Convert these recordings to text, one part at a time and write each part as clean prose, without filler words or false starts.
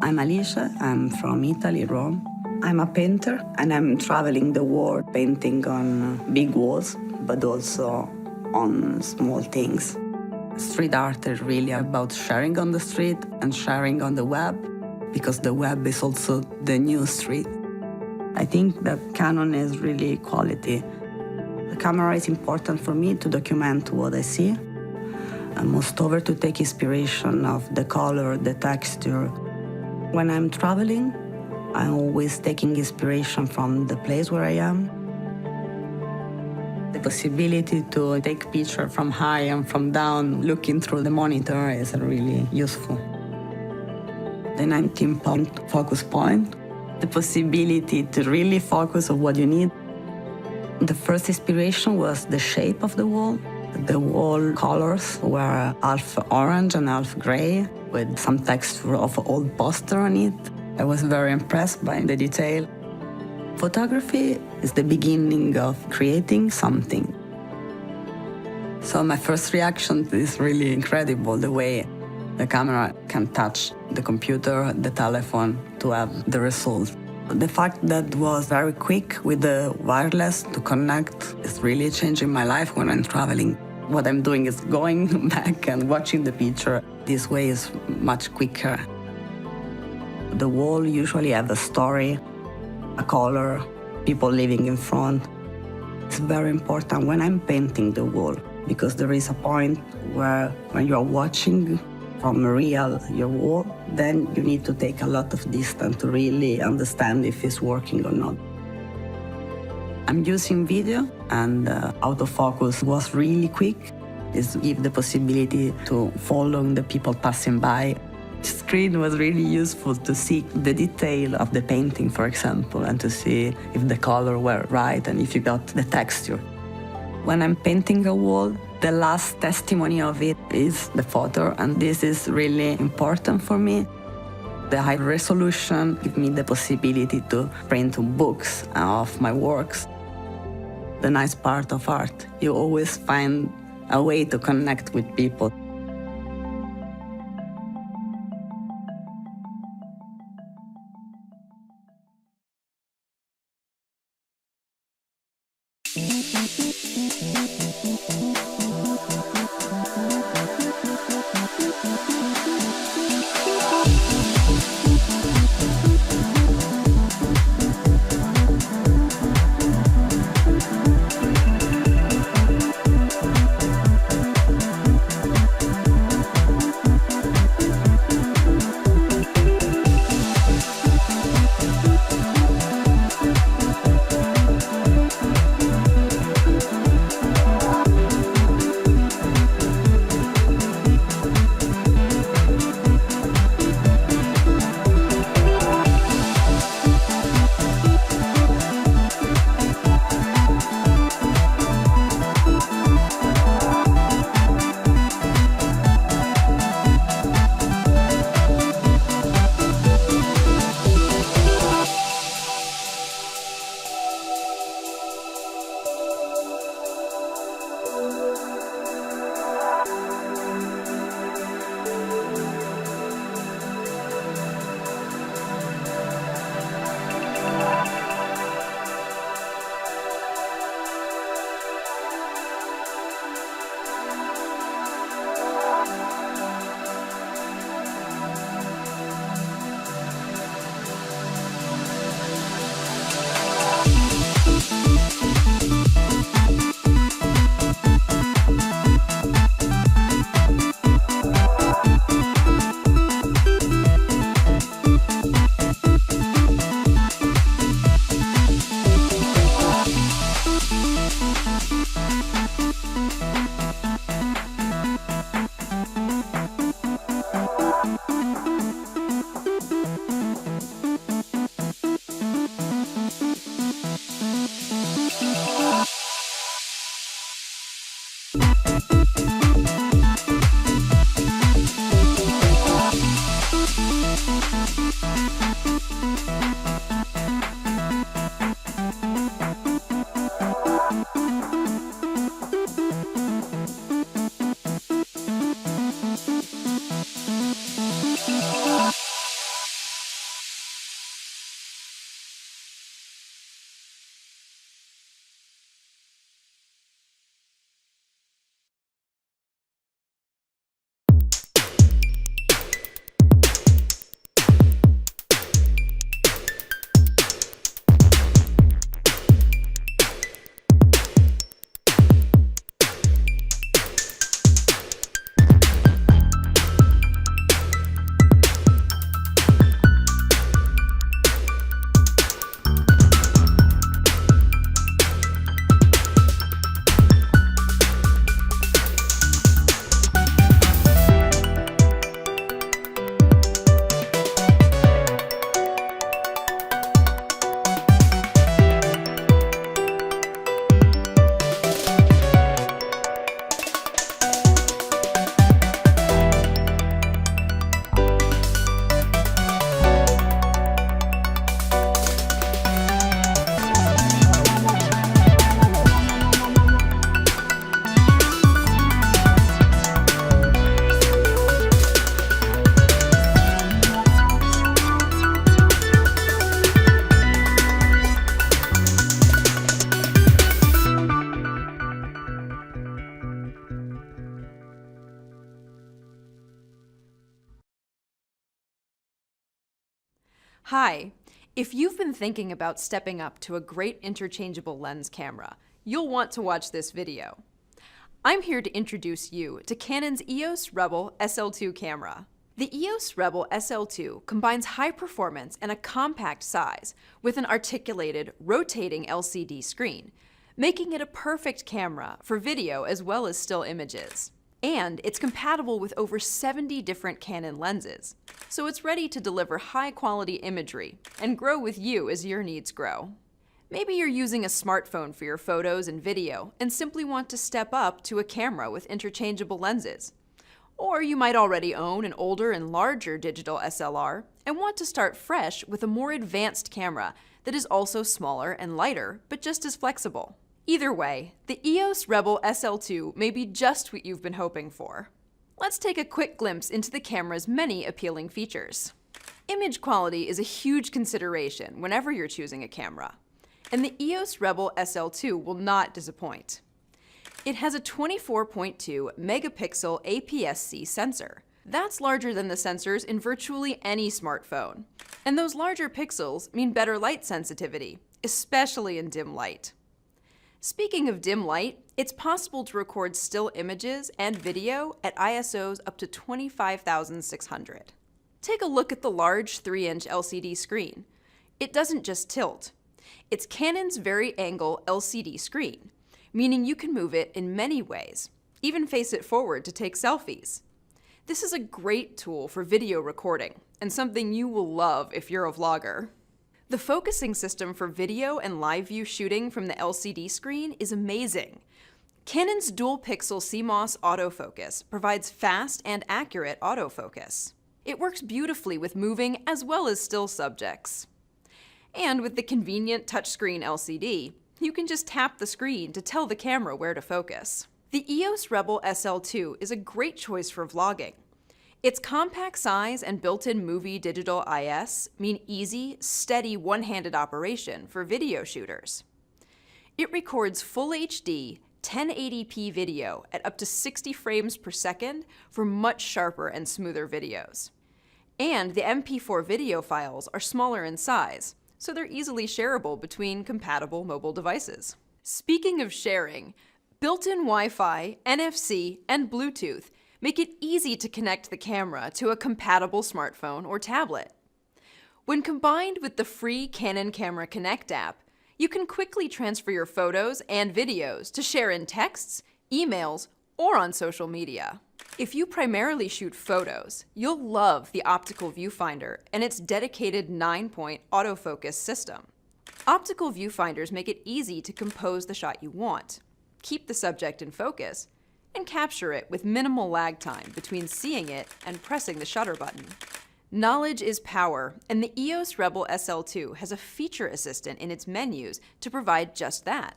I'm Alicia, I'm from Italy, Rome. I'm a painter and I'm traveling the world painting on big walls, but also on small things. Street art is really about sharing on the street and sharing on the web, because the web is also the new street. I think that Canon is really quality. The camera is important for me to document what I see, and most over to take inspiration of the color, the texture. When I'm traveling, I'm always taking inspiration from the place where I am. The possibility to take picture from high and from down, looking through the monitor, is really useful. The 19-point focus point, the possibility to really focus on what you need. The first inspiration was the shape of the wall. The wall colors were half orange and half gray, with some texture of old poster on it. I was very impressed by the detail. Photography is the beginning of creating something. So my first reaction is really incredible, the way the camera can touch the computer, the telephone, to have the result. The fact that it was very quick with the wireless to connect is really changing my life when I'm traveling. What I'm doing is going back and watching the picture. This way is much quicker. The wall usually have a story, a color, people living in front. It's very important when I'm painting the wall, because there is a point where when you're watching from real your wall, then you need to take a lot of distance to really understand if it's working or not. I'm using video, and autofocus was really quick. It gives the possibility to follow the people passing by. The screen was really useful to see the detail of the painting, for example, and to see if the color were right and if you got the texture. When I'm painting a wall, the last testimony of it is the photo, and this is really important for me. The high resolution gives me the possibility to print books of my works. The nice part of art, you always find a way to connect with people. Hi! If you've been thinking about stepping up to a great interchangeable lens camera, you'll want to watch this video. I'm here to introduce you to Canon's EOS Rebel SL2 camera. The EOS Rebel SL2 combines high performance and a compact size with an articulated, rotating LCD screen, making it a perfect camera for video as well as still images. And it's compatible with over 70 different Canon lenses, so it's ready to deliver high-quality imagery and grow with you as your needs grow. Maybe you're using a smartphone for your photos and video and simply want to step up to a camera with interchangeable lenses. Or you might already own an older and larger digital SLR and want to start fresh with a more advanced camera that is also smaller and lighter, but just as flexible. Either way, the EOS Rebel SL2 may be just what you've been hoping for. Let's take a quick glimpse into the camera's many appealing features. Image quality is a huge consideration whenever you're choosing a camera, and the EOS Rebel SL2 will not disappoint. It has a 24.2 megapixel APS-C sensor. That's larger than the sensors in virtually any smartphone. And those larger pixels mean better light sensitivity, especially in dim light. Speaking of dim light, it's possible to record still images and video at ISOs up to 25,600. Take a look at the large 3-inch LCD screen. It doesn't just tilt. It's Canon's vari-angle LCD screen, meaning you can move it in many ways, even face it forward to take selfies. This is a great tool for video recording, and something you will love if you're a vlogger. The focusing system for video and live view shooting from the LCD screen is amazing. Canon's dual-pixel CMOS autofocus provides fast and accurate autofocus. It works beautifully with moving as well as still subjects. And with the convenient touchscreen LCD, you can just tap the screen to tell the camera where to focus. The EOS Rebel SL2 is a great choice for vlogging. Its compact size and built-in movie digital IS mean easy, steady one-handed operation for video shooters. It records full HD 1080p video at up to 60 frames per second for much sharper and smoother videos. And the MP4 video files are smaller in size, so they're easily shareable between compatible mobile devices. Speaking of sharing, built-in Wi-Fi, NFC, and Bluetooth make it easy to connect the camera to a compatible smartphone or tablet. When combined with the free Canon Camera Connect app, you can quickly transfer your photos and videos to share in texts, emails, or on social media. If you primarily shoot photos, you'll love the optical viewfinder and its dedicated 9-point autofocus system. Optical viewfinders make it easy to compose the shot you want, keep the subject in focus, and capture it with minimal lag time between seeing it and pressing the shutter button. Knowledge is power, and the EOS Rebel SL2 has a feature assistant in its menus to provide just that.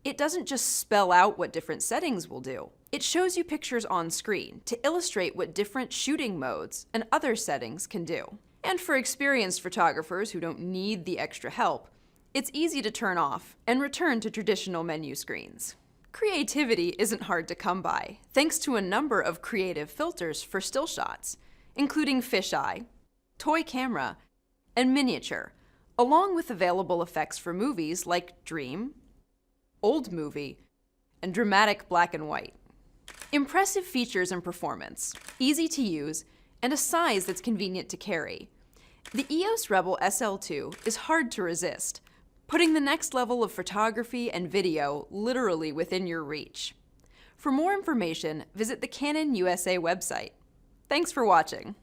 It doesn't just spell out what different settings will do. It shows you pictures on screen to illustrate what different shooting modes and other settings can do. And for experienced photographers who don't need the extra help, it's easy to turn off and return to traditional menu screens. Creativity isn't hard to come by, thanks to a number of creative filters for still shots, including fisheye, toy camera, and miniature, along with available effects for movies like Dream, Old Movie, and dramatic black and white. Impressive features and performance, easy to use, and a size that's convenient to carry. The EOS Rebel SL2 is hard to resist, putting the next level of photography and video literally within your reach. For more information, visit the Canon USA website. Thanks for watching.